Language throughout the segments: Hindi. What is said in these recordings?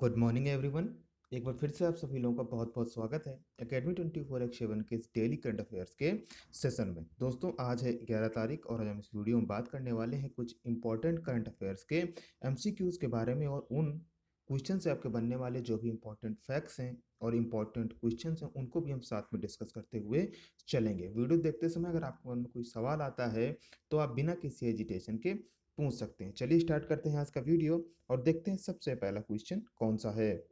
Good morning everyone. एक बार फिर से आप सभी लोगों का बहुत बहुत स्वागत है एकेडमी 24/7 के इस डेली करंट अफेयर्स के सेशन में। दोस्तों, आज है 11 तारीख और आज हम इस वीडियो में बात करने वाले हैं कुछ इंपॉर्टेंट करंट अफेयर्स के एमसीक्यूज के बारे में और उन क्वेश्चन से आपके बनने वाले जो भी इंपॉर्टेंट फैक्ट्स हैं और इंपॉर्टेंट क्वेश्चन हैं उनको भी हम साथ में डिस्कस करते हुए चलेंगे। वीडियो देखते समय अगर आपके मन में कोई सवाल आता है तो आप बिना किसी हेजिटेशन के पूछ सकते हैं। चलिए स्टार्ट करते हैं आज का वीडियो और देखते हैं सबसे पहला क्वेश्चन कौन सा है।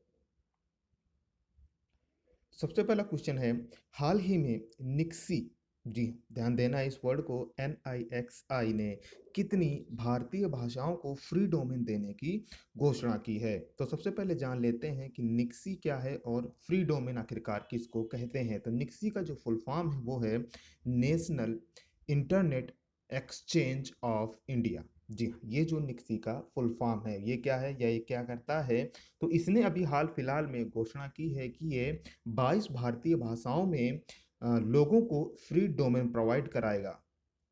सबसे पहला क्वेश्चन है, हाल ही में निक्सी, जी ध्यान देना इस वर्ड को, NIXI ने कितनी भारतीय भाषाओं को फ्री डोमेन देने की घोषणा की है। तो सबसे पहले जान लेते हैं कि निक्सी क्या है और फ्री डोमेन आखिरकार किसको कहते हैं। तो निक्सी का जो फुल फॉर्म है वो है National Internet Exchange of India. जी हाँ, ये जो निक्सी का फुल फॉर्म है ये क्या है या ये क्या करता है। तो इसने अभी हाल फिलहाल में घोषणा की है कि ये 22 भारतीय भाषाओं में लोगों को फ्री डोमेन प्रोवाइड कराएगा।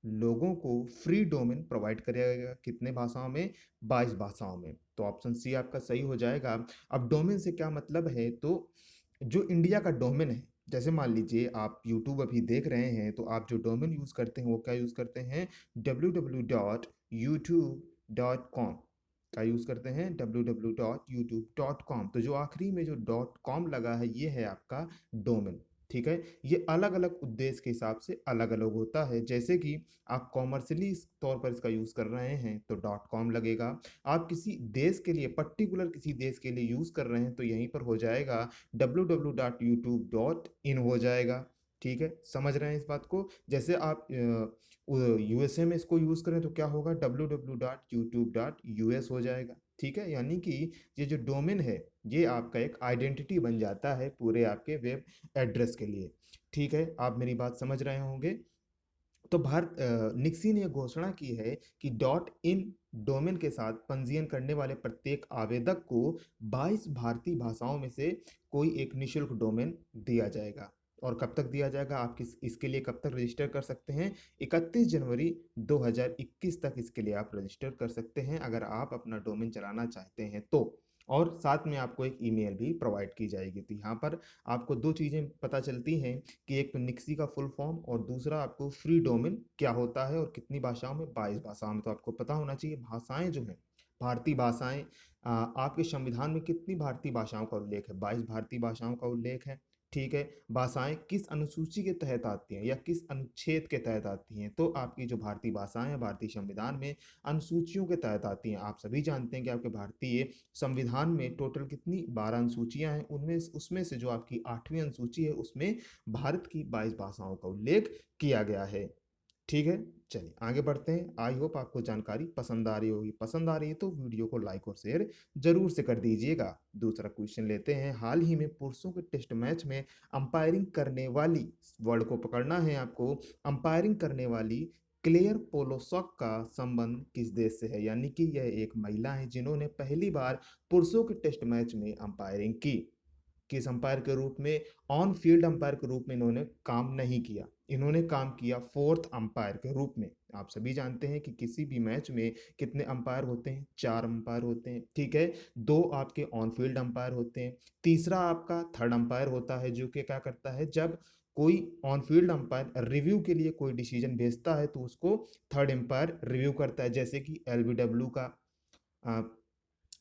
लोगों को फ्री डोमेन प्रोवाइड करेगा कितने भाषाओं में? 22 भाषाओं में। तो ऑप्शन सी आपका सही हो जाएगा। अब डोमेन से क्या मतलब है, तो जो इंडिया का डोमेन है, जैसे मान लीजिए आप यूट्यूब अभी देख रहे हैं तो आप जो डोमेन यूज़ करते हैं वो क्या यूज़ करते हैं? www.youtube.com का यूज़ करते हैं, www.youtube.com। तो जो आखिरी में जो .com लगा है ये है आपका डोमेन। ठीक है, ये अलग अलग उद्देश्य के हिसाब से अलग अलग होता है। जैसे कि आप कॉमर्शियली तौर पर इसका यूज़ कर रहे हैं तो .com लगेगा। आप किसी देश के लिए, पर्टिकुलर किसी देश के लिए यूज़ कर रहे हैं तो यहीं पर हो जाएगा www.youtube.in हो जाएगा। ठीक है, समझ रहे हैं इस बात को। जैसे आप यूएसए में इसको यूज़ करें तो क्या होगा? www.youtube.us हो जाएगा। ठीक है, यानी कि ये जो डोमेन है ये आपका एक आइडेंटिटी बन जाता है पूरे आपके वेब एड्रेस के लिए। ठीक है, आप मेरी बात समझ रहे होंगे। तो निक्सी ने घोषणा की है कि .in डोमेन के साथ पंजीयन करने वाले प्रत्येक आवेदक को 22 भारतीय भाषाओं में से कोई एक निशुल्क डोमेन दिया जाएगा। और कब तक दिया जाएगा? आप इसके लिए कब तक रजिस्टर कर सकते हैं? 31 जनवरी 2021 तक इसके लिए आप रजिस्टर कर सकते हैं अगर आप अपना डोमेन चलाना चाहते हैं तो। और साथ में आपको एक ईमेल भी प्रोवाइड की जाएगी। तो यहाँ पर आपको दो चीज़ें पता चलती हैं कि एक तो निक्सी का फुल फॉर्म और दूसरा आपको फ्री डोमेन क्या होता है और कितनी भाषाओं में? 22 भाषाओं में। तो आपको पता होना चाहिए भाषाएं जो हैं, भारतीय भाषाएं, आपके संविधान में कितनी भारतीय भाषाओं का उल्लेख है? 22 भारतीय भाषाओं का उल्लेख है। ठीक है, भाषाएं किस अनुसूची के तहत आती हैं या किस अनुच्छेद के तहत आती हैं? तो आपकी जो भारतीय भाषाएं हैं भारतीय संविधान में अनुसूचियों के तहत आती हैं। आप सभी जानते हैं कि आपके भारतीय संविधान में टोटल कितनी 12 अनुसूचियां हैं, उनमें उसमें से जो आपकी 8वीं अनुसूची है उसमें भारत की 22 भाषाओं का उल्लेख किया गया है। ठीक है, चलिए आगे बढ़ते हैं। आई होप आपको जानकारी पसंद आ रही होगी। पसंद आ रही है तो वीडियो को लाइक और शेयर जरूर से कर दीजिएगा। दूसरा क्वेश्चन लेते हैं, हाल ही में पुरुषों के टेस्ट मैच में अंपायरिंग करने वाली, वर्ड को पकड़ना है आपको, अंपायरिंग करने वाली क्लेयर पोलोसॉक का संबंध किस देश से है? यानी कि यह एक महिला है जिन्होंने पहली बार पुरुषों के टेस्ट मैच में अंपायरिंग की। किस अंपायर के रूप में? ऑन फील्ड अंपायर के रूप में इन्होंने काम नहीं किया, इन्होंने काम किया फोर्थ अंपायर के रूप में। आप सभी जानते हैं कि किसी भी मैच में कितने अंपायर होते हैं? 4 अंपायर होते हैं। ठीक है, 2 आपके ऑन फील्ड अंपायर होते हैं, तीसरा आपका थर्ड अंपायर होता है जो कि क्या करता है, जब कोई ऑन फील्ड अंपायर रिव्यू के लिए कोई डिसीजन भेजता है तो उसको थर्ड अंपायर रिव्यू करता है। जैसे कि LBW का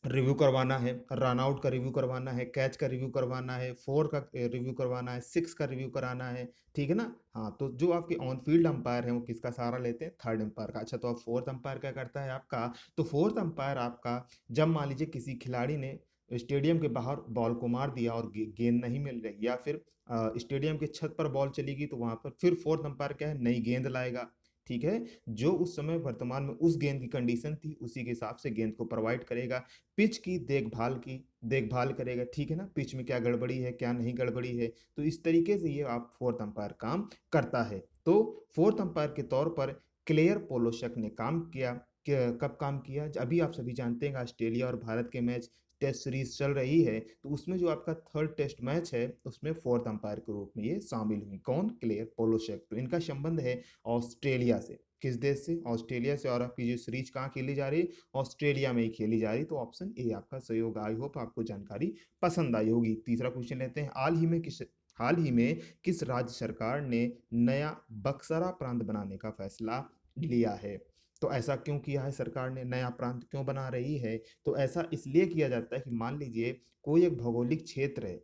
रिव्यू करवाना है, रन आउट का रिव्यू करवाना है, कैच का रिव्यू करवाना है, 4 का रिव्यू करवाना है, 6 का रिव्यू कराना है। ठीक है ना? हाँ, तो जो आपके ऑन फील्ड अंपायर हैं वो किसका सहारा लेते हैं? थर्ड अंपायर का। अच्छा, तो अब फोर्थ अंपायर क्या करता है आपका? तो फोर्थ अंपायर आपका, जब मान लीजिए किसी खिलाड़ी ने स्टेडियम के बाहर बॉल को मार दिया और गेंद नहीं मिल रही, या फिर स्टेडियम के छत पर बॉल चली गई, तो वहां पर फिर फोर्थ अंपायर क्या है? नई गेंद लाएगा। ठीक है, जो उस समय वर्तमान में उस गेंद की कंडीशन थी उसी के हिसाब से गेंद को प्रोवाइड करेगा। पिच की देखभाल करेगा। ठीक है ना, पिच में क्या गड़बड़ी है, क्या नहीं गड़बड़ी है। तो इस तरीके से ये आप फोर्थ अंपायर काम करता है। तो फोर्थ अंपायर के तौर पर क्लेयर पोलोशक ने काम किया। कब काम किया? अभी आप सभी जानते हैं ऑस्ट्रेलिया और भारत के मैच टेस्ट सीरीज चल रही है, तो उसमें जो आपका थर्ड टेस्ट मैच है उसमें फोर्थ अंपायर के रूप में ये शामिल हुई। कौन? क्लेयर पोलोशेक। तो इनका संबंध है ऑस्ट्रेलिया से। किस देश से? ऑस्ट्रेलिया से। और आपकी जो सीरीज कहाँ खेली जा रही है? ऑस्ट्रेलिया में ही खेली जा रही। तो ऑप्शन ए आपका सही होगा। आई होप आपको जानकारी पसंद आई होगी। तीसरा क्वेश्चन लेते हैं। हाल ही में किस राज्य सरकार ने नया बक्सरा प्रांत बनाने का फैसला लिया है? तो ऐसा क्यों किया है सरकार ने? नया प्रांत क्यों बना रही है? तो ऐसा इसलिए किया जाता है कि मान लीजिए कोई एक भौगोलिक क्षेत्र है,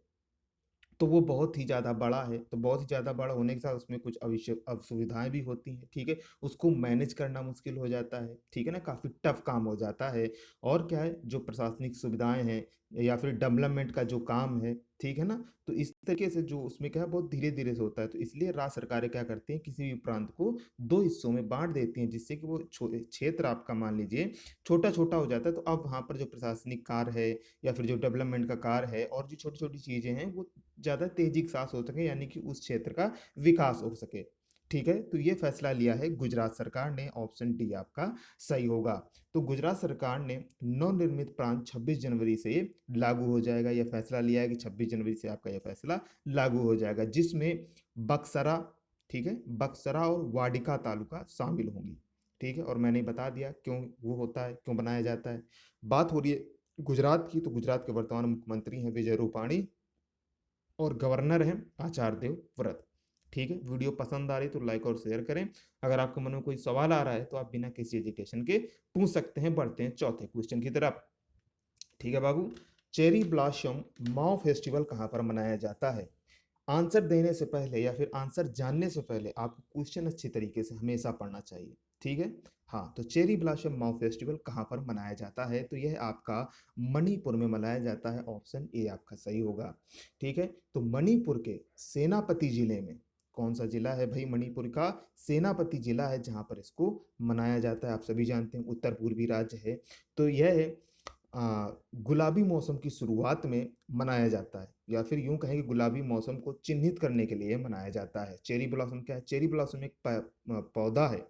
तो वो बहुत ही ज़्यादा बड़ा है, तो बहुत ही ज़्यादा बड़ा होने के साथ उसमें कुछ असुविधाएं भी होती हैं, ठीक है? उसको मैनेज करना मुश्किल हो जाता है, ठीक है ना? काफ़ी टफ काम हो जाता है। और क्या है, जो प्रशासनिक सुविधाएं हैं या फिर डेवलपमेंट का जो काम है, ठीक है ना? तो इस तरीके से जो उसमें क्या है, बहुत धीरे धीरे से होता है। तो इसलिए राज्य सरकारें क्या करती हैं, किसी भी प्रांत को दो हिस्सों में बांट देती हैं, जिससे कि वो क्षेत्र आपका मान लीजिए छोटा छोटा हो जाता है। तो अब वहाँ पर जो प्रशासनिक कार्य है या फिर जो डेवलपमेंट का कार्य है और जो छोटी छोटी चीज़ें हैं वो ज़्यादा तेजी के साथ हो सके, यानी कि उस क्षेत्र का विकास हो सके। ठीक है, तो ये फैसला लिया है गुजरात सरकार ने। ऑप्शन डी आपका सही होगा। तो गुजरात सरकार ने नवनिर्मित प्रांत 26 जनवरी से ये लागू हो जाएगा। यह फैसला लिया है कि 26 जनवरी से आपका यह फैसला लागू हो जाएगा, जिसमें बक्सरा, ठीक है, बक्सरा और वाडिका तालुका शामिल होंगी। ठीक है, और मैंने बता दिया क्यों वो होता है, क्यों बनाया जाता है। बात हो रही है गुजरात की, तो गुजरात के वर्तमान मुख्यमंत्री हैं विजय रूपाणी और गवर्नर हैं आचार्य देवव्रत। ठीक है, वीडियो पसंद आ रही तो लाइक और शेयर करें। अगर आपके मन में कोई सवाल आ रहा है तो आप बिना किसी एजुकेशन के पूछ सकते हैं। बढ़ते हैं चौथे क्वेश्चन की तरफ। ठीक है बाबू, चेरी ब्लॉसम माओ फेस्टिवल कहाँ पर मनाया जाता है? आंसर देने से पहले या फिर आंसर जानने से पहले आपको क्वेश्चन अच्छी तरीके से हमेशा पढ़ना चाहिए। ठीक है, हाँ, तो चेरी ब्लॉसम माओ फेस्टिवल कहाँ पर मनाया जाता है? तो यह आपका मणिपुर में मनाया जाता है। ऑप्शन ए आपका सही होगा। ठीक है, तो मणिपुर के सेनापति जिले में, कौन सा जिला है भाई? मणिपुर का सेनापति जिला है जहाँ पर इसको मनाया जाता है। आप सभी जानते हैं उत्तर पूर्वी राज्य है। तो यह है गुलाबी मौसम की शुरुआत में मनाया जाता है, या फिर यूं कहें कि गुलाबी मौसम को चिन्हित करने के लिए मनाया जाता है। चेरी ब्लॉसम क्या है? चेरी ब्लॉसम एक पौधा है।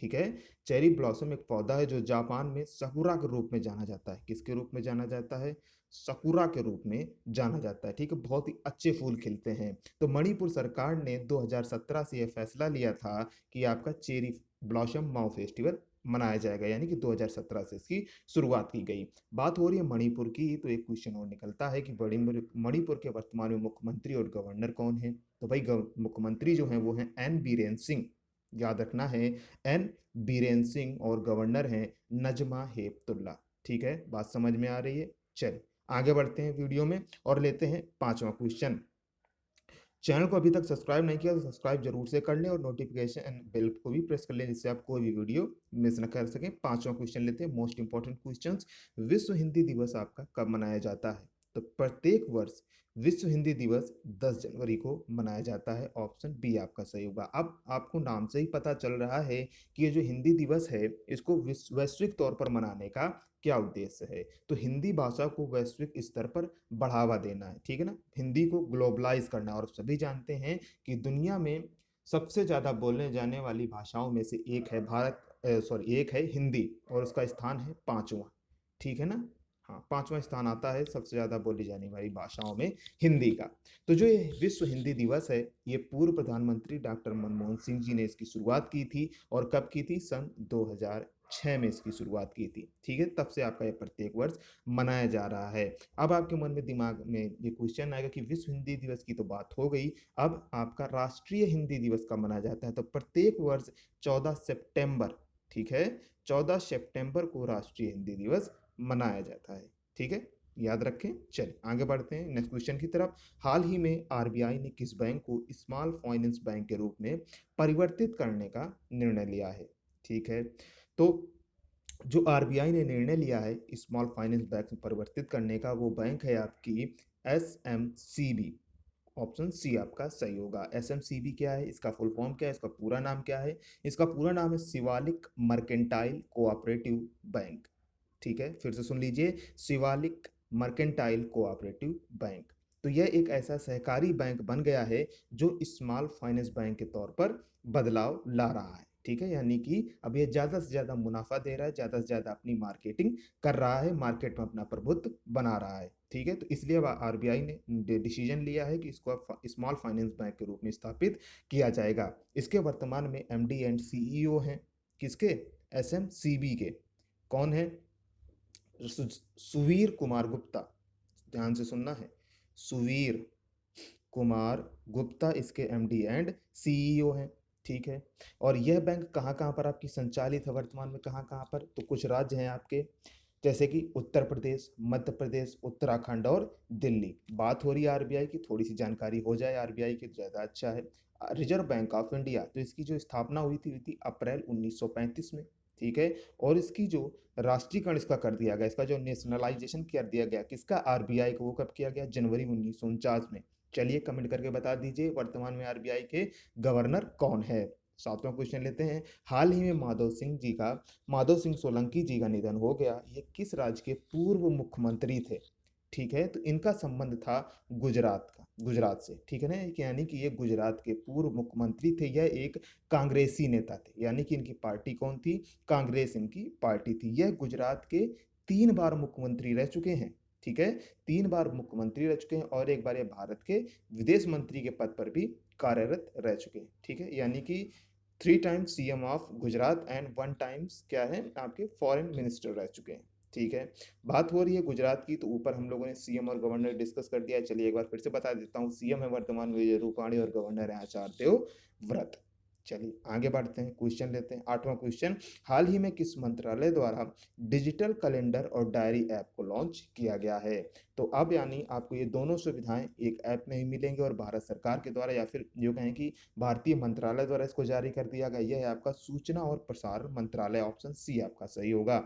ठीक है, चेरी ब्लॉसम एक पौधा है जो जापान में सकुरा के रूप में जाना जाता है। किसके रूप में जाना जाता है? सकुरा के रूप में जाना जाता है। ठीक है, बहुत ही अच्छे फूल खिलते हैं। तो मणिपुर सरकार ने 2017 से यह फैसला लिया था कि आपका चेरी ब्लॉसम माओ फेस्टिवल मनाया जाएगा, यानी कि 2017 से इसकी शुरुआत की गई। बात हो रही है मणिपुर की, तो एक क्वेश्चन और निकलता है कि बड़ी मणिपुर के वर्तमान में मुख्यमंत्री और गवर्नर कौन है? तो भाई मुख्यमंत्री जो हैं वो हैं एन बीरेन सिंह, याद रखना है, एन बीरेन सिंह। और गवर्नर हैं नजमा हेपतुल्ला। ठीक है, बात समझ में आ रही है? चल आगे बढ़ते हैं वीडियो में और लेते हैं पांचवा क्वेश्चन। चैनल को अभी तक सब्सक्राइब नहीं किया तो सब्सक्राइब जरूर से कर लें और नोटिफिकेशन बेल को भी प्रेस कर लें, जिससे आप कोई भी वीडियो मिस न कर सकें। पांचवा क्वेश्चन लेते हैं, मोस्ट इंपॉर्टेंट क्वेश्चंस। विश्व हिंदी दिवस आपका कब मनाया जाता है? तो प्रत्येक वर्ष विश्व हिंदी दिवस 10 जनवरी को मनाया जाता है। ऑप्शन बी आपका सही होगा। अब आपको नाम से ही पता चल रहा है कि ये जो हिंदी दिवस है इसको वैश्विक तौर पर मनाने का क्या उद्देश्य है? तो हिंदी भाषा को वैश्विक स्तर पर बढ़ावा देना है। ठीक है ना, हिंदी को ग्लोबलाइज करना है। और सभी जानते हैं कि दुनिया में सबसे ज़्यादा बोलने जाने वाली भाषाओं में से एक है एक है हिंदी, और उसका स्थान है पांचवा। ठीक है ना, हाँ, पांचवा स्थान आता है सबसे ज़्यादा बोली जाने वाली भाषाओं में हिंदी का। तो जो ये विश्व हिंदी दिवस है, ये पूर्व प्रधानमंत्री डॉक्टर मनमोहन सिंह जी ने इसकी शुरुआत की थी। और कब की थी? सन 2006 में इसकी शुरुआत की थी। ठीक है, तब से आपका ये प्रत्येक वर्ष मनाया जा रहा है। अब आपके मन में दिमाग में ये क्वेश्चन आएगा कि विश्व हिंदी दिवस की तो बात हो गई, अब आपका राष्ट्रीय हिंदी दिवस कब मनाया जाता है? तो प्रत्येक वर्ष 14 सितंबर, ठीक है, 14 सितंबर को राष्ट्रीय हिंदी दिवस मनाया जाता है। ठीक है, याद रखें। चलिए आगे बढ़ते हैं नेक्स्ट क्वेश्चन की तरफ। हाल ही में आरबीआई ने किस बैंक को स्मॉल फाइनेंस बैंक के रूप में परिवर्तित करने का निर्णय लिया है? ठीक है, तो जो आरबीआई ने निर्णय लिया है स्मॉल फाइनेंस बैंक में परिवर्तित करने का, वो बैंक है आपकी एसएमसीबी। ऑप्शन सी आपका सही होगा। एसएमसीबी क्या है? इसका फुल फॉर्म क्या है? इसका पूरा नाम क्या है? इसका पूरा नाम है शिवालिक मर्केंटाइल कोऑपरेटिव बैंक। ठीक है, फिर से सुन लीजिए, शिवालिक मर्केंटाइल कोऑपरेटिव बैंक। तो यह एक ऐसा सहकारी बैंक बन गया है जो स्मॉल फाइनेंस बैंक के तौर पर बदलाव ला रहा है। ठीक है, यानी कि अब ये ज़्यादा से ज़्यादा मुनाफा दे रहा है, ज़्यादा से ज़्यादा अपनी मार्केटिंग कर रहा है, मार्केट में अपना प्रभुत्व बना रहा है। ठीक है, तो इसलिए अब आरबीआई ने डिसीजन लिया है कि इसको अब स्मॉल फाइनेंस बैंक के रूप में स्थापित किया जाएगा। इसके वर्तमान में एमडी एंड सीईओ हैं किसके, एसएमसीबी के। कौन है, सुवीर कुमार गुप्ता, ध्यान से सुनना है, सुवीर कुमार गुप्ता इसके एमडी एंड सीईओ हैं। ठीक है, और यह बैंक कहाँ कहाँ पर आपकी संचालित है वर्तमान में, कहाँ कहाँ पर, तो कुछ राज्य हैं आपके, जैसे कि उत्तर प्रदेश, मध्य प्रदेश, उत्तराखंड और दिल्ली। बात हो रही है आरबीआई की, थोड़ी सी जानकारी हो जाए आरबीआई की तो ज़्यादा अच्छा है। रिजर्व बैंक ऑफ इंडिया, तो इसकी जो स्थापना हुई थी अप्रैल 1935 में। ठीक है, और इसकी जो राष्ट्रीयकरण इसका कर दिया गया, इसका जो नेशनलाइजेशन कर दिया गया किसका, आरबीआई को, वो कब किया गया, जनवरी 1949 में। चलिए कमेंट करके बता दीजिए वर्तमान में आरबीआई के गवर्नर कौन है। सातवां क्वेश्चन लेते हैं, हाल ही में माधव सिंह सोलंकी जी का निधन हो गया। ये किस राज्य के पूर्व मुख्यमंत्री थे। ठीक है, तो इनका संबंध था गुजरात से। ठीक है ना, यानी कि ये गुजरात के पूर्व मुख्यमंत्री थे, यह एक कांग्रेसी नेता थे, यानी कि इनकी पार्टी कौन थी, कांग्रेस इनकी पार्टी थी। यह गुजरात के 3 बार मुख्यमंत्री रह चुके हैं। ठीक है, 3 बार मुख्यमंत्री रह चुके हैं और एक बार ये भारत के विदेश मंत्री के पद पर भी कार्यरत रह चुके हैं। ठीक है, यानी कि 3 times CM of Gujarat and 1 times क्या है आपके फॉरेन मिनिस्टर रह चुके हैं। ठीक है, बात हो रही है गुजरात की, तो ऊपर हम लोगों ने सीएम और गवर्नर डिस्कस कर दिया है। चलिए एक बार फिर से बता देता हूँ, सीएम है वर्तमान में विजय रूपाणी और गवर्नर है आचार्य देवव्रत। चलिए आगे बढ़ते हैं, क्वेश्चन लेते हैं। 8वां क्वेश्चन, हाल ही में किस मंत्रालय द्वारा डिजिटल कैलेंडर और डायरी ऐप को लॉन्च किया गया है। तो अब यानी आपको ये दोनों सुविधाएं एक ऐप में ही मिलेंगी और भारत सरकार के द्वारा या फिर जो कहें कि भारतीय मंत्रालय द्वारा इसको जारी कर दिया गया। यह है आपका सूचना और प्रसारण मंत्रालय, ऑप्शन सी आपका सही होगा।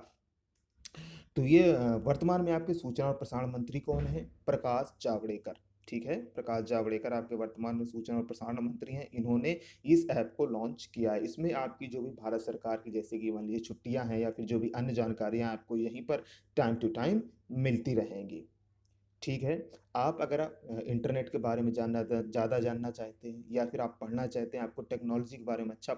तो ये वर्तमान में आपके सूचना और प्रसारण मंत्री कौन है, प्रकाश जावड़ेकर। ठीक है, प्रकाश जावड़ेकर आपके वर्तमान में सूचना और प्रसारण मंत्री हैं। इन्होंने इस ऐप को लॉन्च किया है। इसमें आपकी जो भी भारत सरकार की जैसे कि मान लीजिए छुट्टियां हैं या फिर जो भी अन्य जानकारियां आपको यहीं पर टाइम टू टाइम मिलती रहेंगी। ठीक है, आप अगर आप इंटरनेट के बारे में ज़्यादा जानना चाहते हैं या फिर आप पढ़ना चाहते हैं, आपको टेक्नोलॉजी के बारे में अच्छा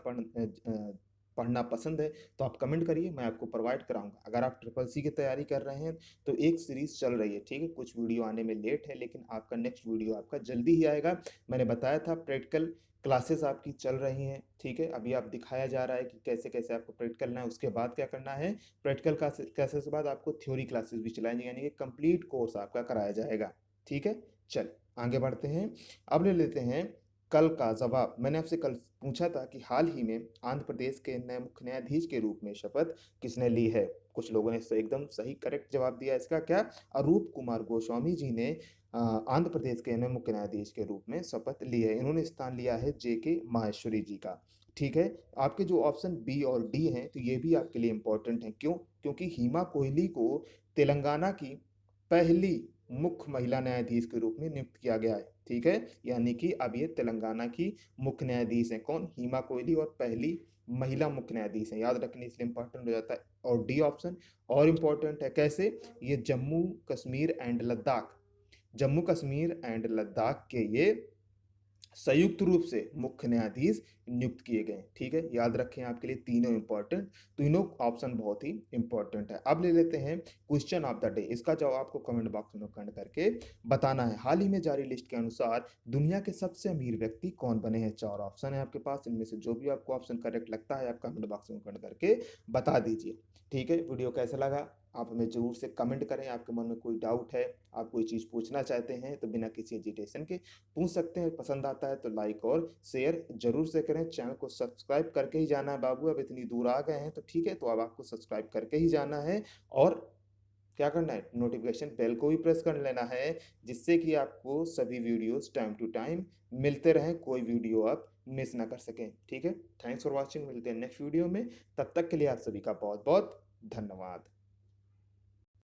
पढ़ना पसंद है, तो आप कमेंट करिए, मैं आपको प्रोवाइड कराऊंगा। अगर आप ट्रिपल सी की तैयारी कर रहे हैं तो एक सीरीज चल रही है। ठीक है, कुछ वीडियो आने में लेट है लेकिन आपका नेक्स्ट वीडियो आपका जल्दी ही आएगा। मैंने बताया था प्रैक्टिकल क्लासेस आपकी चल रही हैं। ठीक है, अभी आप दिखाया जा रहा है कि कैसे कैसे आपको प्रैक्टिकल करना है, उसके बाद क्या करना है, प्रैक्टिकल क्लासेस के बाद आपको थ्योरी क्लासेस भी चलाएंगे, यानी कि कंप्लीट कोर्स आपका कराया जाएगा। ठीक है, चल आगे बढ़ते हैं। अब ले लेते हैं कल का जवाब। मैंने आपसे कल पूछा था कि हाल ही में आंध्र प्रदेश के नए मुख्य न्यायाधीश के रूप में शपथ किसने ली है। कुछ लोगों ने एकदम सही करेक्ट जवाब दिया। इसका क्या, अरूप कुमार गोस्वामी जी ने आंध्र प्रदेश के नए मुख्य न्यायाधीश के रूप में शपथ ली है। इन्होंने स्थान लिया है जेके माहेश्वरी जी का। ठीक है, आपके जो ऑप्शन बी और डी हैं तो ये भी आपके लिए इंपॉर्टेंट है। क्यों, क्योंकि हिमा कोहली को तेलंगाना की पहली मुख्य महिला न्यायाधीश के रूप में नियुक्त किया गया है। ठीक है, यानी कि अब ये तेलंगाना की मुख्य न्यायाधीश हैं, कौन, हिमा कोहली, और पहली महिला मुख्य न्यायाधीश हैं। याद रखने इसलिए इंपॉर्टेंट हो जाता है। और डी ऑप्शन और इंपॉर्टेंट है, कैसे, ये जम्मू कश्मीर एंड लद्दाख के ये संयुक्त रूप से मुख्य न्यायाधीश नियुक्त किए गए। ठीक है, याद रखें आपके लिए तीनों इंपॉर्टेंट, तीनों ऑप्शन बहुत ही इंपॉर्टेंट है। अब ले लेते हैं क्वेश्चन ऑफ द डे। इसका जवाब आपको कमेंट बॉक्स में कमेंट करके बताना है। हाल ही में जारी लिस्ट के अनुसार दुनिया के सबसे अमीर व्यक्ति कौन बने हैं। 4 ऑप्शन है आपके पास, इनमें से जो भी आपको ऑप्शन करेक्ट लगता है आप कमेंट बॉक्स में कमेंट करके बता दीजिए। ठीक है, वीडियो कैसा लगा आप हमें जरूर से कमेंट करें। आपके मन में कोई डाउट है, आप कोई चीज़ पूछना चाहते हैं तो बिना किसी एजिटेशन के पूछ सकते हैं। पसंद आता है तो लाइक और शेयर जरूर से करें। चैनल को सब्सक्राइब करके ही जाना है बाबू, अब इतनी दूर आ गए हैं तो ठीक है, तो अब आपको सब्सक्राइब करके ही जाना है। और क्या करना है, नोटिफिकेशन बेल को भी प्रेस कर लेना है, जिससे कि आपको सभी वीडियोस टाइम टू टाइम मिलते रहें, कोई वीडियो आप मिस ना कर सकें। ठीक है, थैंक्स फॉर वॉचिंग, मिलते हैं नेक्स्ट वीडियो में। तब तक के लिए आप सभी का बहुत बहुत धन्यवाद।